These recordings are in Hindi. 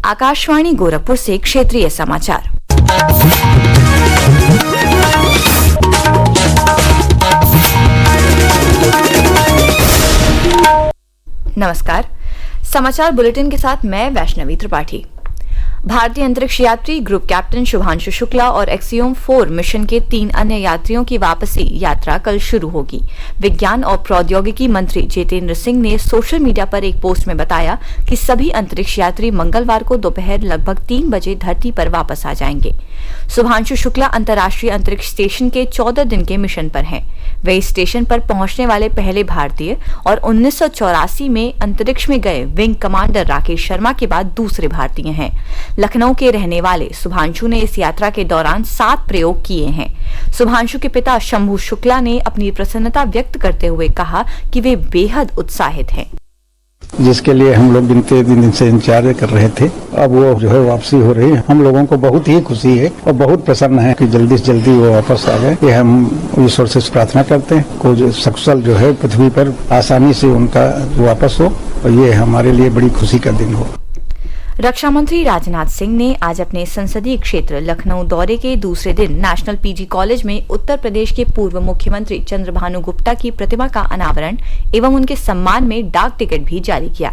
आकाशवाणी गोरखपुर से क्षेत्रीय समाचार। नमस्कार, समाचार बुलेटिन के साथ मैं वैष्णवी त्रिपाठी। भारतीय अंतरिक्ष यात्री ग्रुप कैप्टन शुभांशु शुक्ला और एक्सियोम 4 मिशन के 3 अन्य यात्रियों की वापसी यात्रा कल शुरू होगी। विज्ञान और प्रौद्योगिकी मंत्री जितेंद्र सिंह ने सोशल मीडिया पर एक पोस्ट में बताया कि सभी अंतरिक्ष यात्री मंगलवार को दोपहर लगभग 3 बजे धरती पर वापस आ जाएंगे। शुभांशु शुक्ला अंतर्राष्ट्रीय अंतरिक्ष स्टेशन के 14 दिन के मिशन पर हैं। वे इस स्टेशन पर पहुंचने वाले पहले भारतीय और 1984 में अंतरिक्ष में गए विंग कमांडर राकेश शर्मा के बाद दूसरे भारतीय हैं। लखनऊ के रहने वाले शुभांशु ने इस यात्रा के दौरान 7 प्रयोग किए हैं। शुभांशु के पिता शंभू शुक्ला ने अपनी प्रसन्नता व्यक्त करते हुए कहा कि वे बेहद उत्साहित हैं, जिसके लिए हम लोग गिनते दिन से इंतजार कर रहे थे। अब वो जो है वापसी हो रही है। हम लोगों को बहुत ही खुशी है और बहुत प्रसन्न है कि जल्दी से जल्दी वो वापस आ गए। ये हम ईश्वर से प्रार्थना करते हैं को सकुशल जो है पृथ्वी पर आसानी से उनका वापस हो और ये हमारे लिए बड़ी खुशी का दिन हो। रक्षा मंत्री राजनाथ सिंह ने आज अपने संसदीय क्षेत्र लखनऊ दौरे के दूसरे दिन नेशनल पीजी कॉलेज में उत्तर प्रदेश के पूर्व मुख्यमंत्री चंद्रभानु गुप्ता की प्रतिमा का अनावरण एवं उनके सम्मान में डाक टिकट भी जारी किया।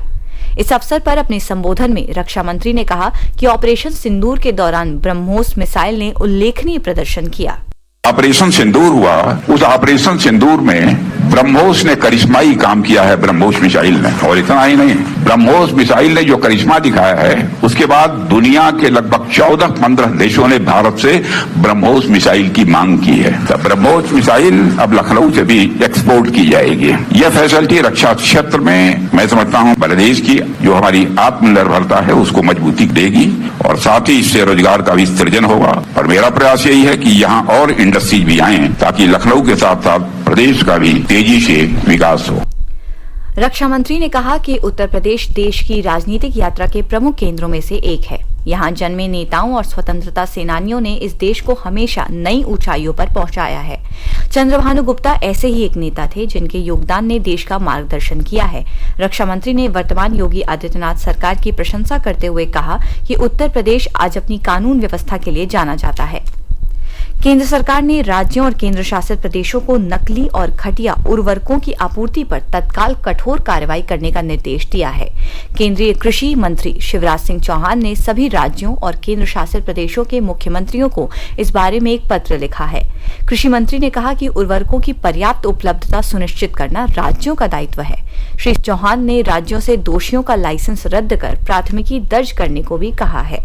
इस अवसर पर अपने संबोधन में रक्षा मंत्री ने कहा कि ऑपरेशन सिंदूर के दौरान ब्रह्मोस मिसाइल ने उल्लेखनीय प्रदर्शन किया। ऑपरेशन सिंदूर हुआ, उस ऑपरेशन सिंदूर में ब्रह्मोस ने करिश्माई काम किया है। ब्रह्मोस मिसाइल ने, और इतना ही नहीं, ब्रह्मोस मिसाइल ने जो करिश्मा दिखाया है, उसके बाद दुनिया के लगभग 14-15 देशों ने भारत से ब्रह्मोस मिसाइल की मांग की है। तो ब्रह्मोस मिसाइल अब लखनऊ से भी एक्सपोर्ट की जाएगी। यह फैसिलिटी रक्षा क्षेत्र में मैं समझता हूँ प्रदेश की जो हमारी आत्मनिर्भरता है उसको मजबूती देगी और साथ ही इससे रोजगार का भी सृजन होगा। और मेरा प्रयास यही है कि यहाँ और इंडस्ट्रीज भी आए ताकि लखनऊ के साथ साथ प्रदेश का भी तेजी से विकास हो। रक्षा मंत्री ने कहा कि उत्तर प्रदेश देश की राजनीतिक यात्रा के प्रमुख केंद्रों में से एक है। यहाँ जन्मे नेताओं और स्वतंत्रता सेनानियों ने इस देश को हमेशा नई ऊंचाइयों पर पहुंचाया है। चंद्रभानु गुप्ता ऐसे ही एक नेता थे जिनके योगदान ने देश का मार्गदर्शन किया है। रक्षा मंत्री ने वर्तमान योगी आदित्यनाथ सरकार की प्रशंसा करते हुए कहा कि उत्तर प्रदेश आज अपनी कानून व्यवस्था के लिए जाना जाता है। केंद्र सरकार ने राज्यों और केंद्र शासित प्रदेशों को नकली और घटिया उर्वरकों की आपूर्ति पर तत्काल कठोर कार्रवाई करने का निर्देश दिया है। केंद्रीय कृषि मंत्री शिवराज सिंह चौहान ने सभी राज्यों और केंद्र शासित प्रदेशों के मुख्यमंत्रियों को इस बारे में एक पत्र लिखा है। कृषि मंत्री ने कहा कि उर्वरकों की पर्याप्त उपलब्धता सुनिश्चित करना राज्यों का दायित्व है। श्री चौहान ने राज्यों से दोषियों का लाइसेंस रद्द कर प्राथमिकी दर्ज करने को भी कहा है।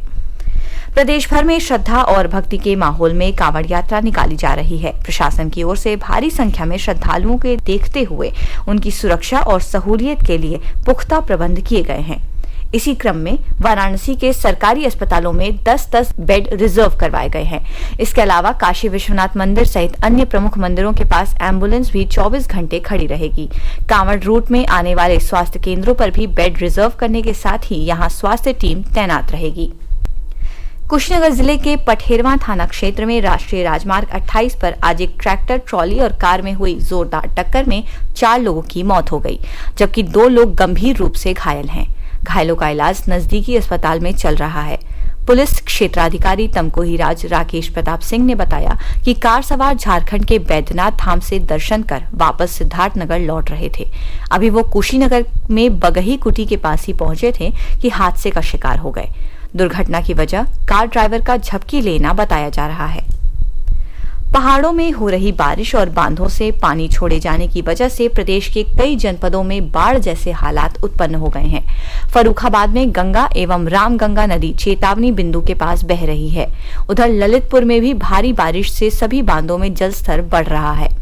प्रदेश भर में श्रद्धा और भक्ति के माहौल में कांवड़ यात्रा निकाली जा रही है। प्रशासन की ओर से भारी संख्या में श्रद्धालुओं के देखते हुए उनकी सुरक्षा और सहूलियत के लिए पुख्ता प्रबंध किए गए हैं। इसी क्रम में वाराणसी के सरकारी अस्पतालों में 10-10 बेड रिजर्व करवाए गए हैं। इसके अलावा काशी विश्वनाथ मंदिर सहित अन्य प्रमुख मंदिरों के पास एम्बुलेंस भी 24 घंटे खड़ी रहेगी। कांवड़ रूट में आने वाले स्वास्थ्य केंद्रों पर भी बेड रिजर्व करने के साथ ही यहां स्वास्थ्य टीम तैनात रहेगी। कुशीनगर जिले के पठेरवा थाना क्षेत्र में राष्ट्रीय राजमार्ग 28 पर आज एक ट्रैक्टर, ट्रॉली और कार में हुई जोरदार टक्कर में 4 लोगों की मौत हो गई, जबकि 2 लोग गंभीर रूप से घायल हैं। घायलों का इलाज नजदीकी अस्पताल में चल रहा है। पुलिस क्षेत्राधिकारी तमकोही राज राकेश प्रताप सिंह ने बताया कि कार सवार झारखंड के बैद्यनाथ धाम से दर्शन कर वापस सिद्धार्थनगर लौट रहे थे। अभी वो कुशीनगर में बगही कुटी के पास ही पहुंचे थे कि हादसे का शिकार हो गए। दुर्घटना की वजह कार ड्राइवर का झपकी लेना बताया जा रहा है। पहाड़ों में हो रही बारिश और बांधों से पानी छोड़े जाने की वजह से प्रदेश के कई जनपदों में बाढ़ जैसे हालात उत्पन्न हो गए हैं। फर्रुखाबाद में गंगा एवं रामगंगा नदी चेतावनी बिंदु के पास बह रही है। उधर ललितपुर में भी भारी बारिश से सभी बांधों में जलस्तर बढ़ रहा है।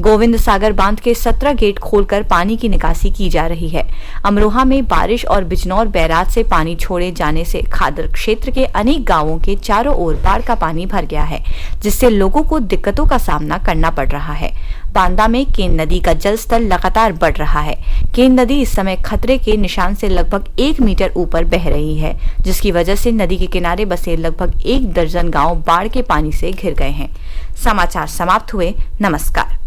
गोविंद सागर बांध के 17 गेट खोलकर पानी की निकासी की जा रही है। अमरोहा में बारिश और बिजनौर बैराज से पानी छोड़े जाने से खादर क्षेत्र के अनेक गांवों के चारों ओर बाढ़ का पानी भर गया है, जिससे लोगों को दिक्कतों का सामना करना पड़ रहा है। बांदा में केन नदी का जलस्तर लगातार बढ़ रहा है। केन नदी इस समय खतरे के निशान से लगभग 1 मीटर ऊपर बह रही है, जिसकी वजह से नदी के किनारे बसे लगभग 1 दर्जन गांव बाढ़ के पानी से घिर गए हैं। समाचार समाप्त हुए। नमस्कार।